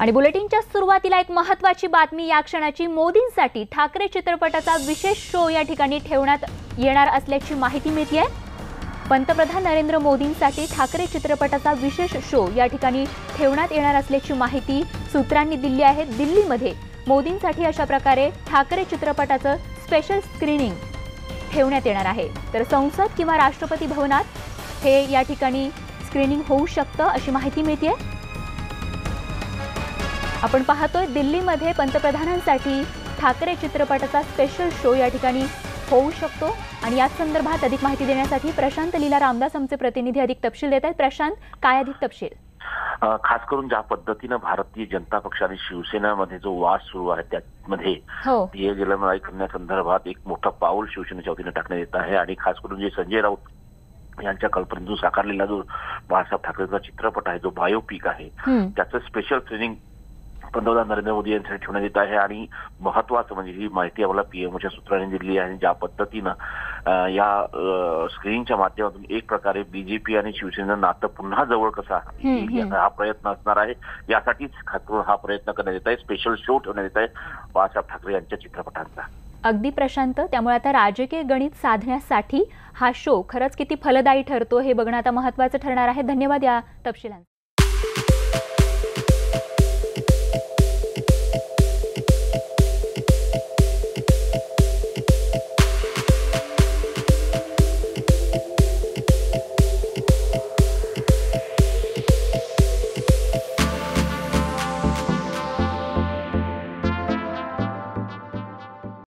आणि बुलेटिनच्या सुरुवातीला एक महत्त्वाची बातमी या क्षणाची। मोदींसाठी ठाकरे चित्रपटाचा विशेष शो या ठिकाणी ठेवण्यात येणार असल्याची माहिती मिळते आहे। पंतप्रधान नरेंद्र मोदींसाठी ठाकरे चित्रपटाचा विशेष शो या ठिकाणी ठेवण्यात येणार असल्याची माहिती सूत्रांनी दिली आहे। दिल्लीमध्ये मोदींसाठी अशा प्रकारे ठाकरे चित्रपटाचं स्पेशल स्क्रीनिंग ठेवण्यात येणार आहे। तर संसद किंवा राष्ट्रपती भवनात हे या ठिकाणी स्क्रीनिंग होऊ शकतं अशी माहिती मिळते आहे। आपण पाहतोय दिल्लीमध्ये पंतप्रधानांसाठी ठाकरे चित्रपटाचा स्पेशल शो या ठिकाणी होऊ शकतो आणि या संदर्भात अधिक माहिती देण्यासाठी प्रशांत लीला रामदास आमचे प्रतिनिधी अधिक तपशील देत आहेत। प्रशांत, काय अधिक तपशील? खास करून ज्या पद्धतीने भारतीय जनता पक्ष आणि शिवसेनेमध्ये जो वाद सुरू आहे त्यामध्ये ध्येय गिलमराई करण्यासंदर्भात एक मोठा पाऊल शिवसेनेच्या वतीने टाकण्यात येत आहे आणि खास करून जे संजय राऊत यांच्या कल्पनेतून साकारलेला जो बाळासाहेब ठाकरेंचा चित्रपट आहे, जो बायोपिक आहे, त्याचं स्पेशल ट्रेनिंग पंतप्रधान नरेंद्र मोदी यांच्यासाठी ठेवण्यात येत आहे। आणि महत्वाचं म्हणजे ही माहिती आम्हाला पीएमओच्या सूत्रांनी दिली आहे। ज्या पद्धतीनं या स्क्रीनिंगच्या माध्यमातून एक प्रकारे बीजेपी आणि शिवसेनेचं नातं पुन्हा जवळ कसा हा प्रयत्न असणार आहे। यासाठीच खास करून हा प्रयत्न करण्यात येत आहे, स्पेशल शो ठेवण्यात येत आहे बाळासाहेब ठाकरे यांच्या चित्रपटांचा। अगदी प्रशांत, त्यामुळे आता राजकीय गणित साधण्यासाठी हा शो खरंच किती फलदायी ठरतो हे बघणं आता महत्त्वाचं ठरणार आहे। धन्यवाद या तपशिलांसाठी।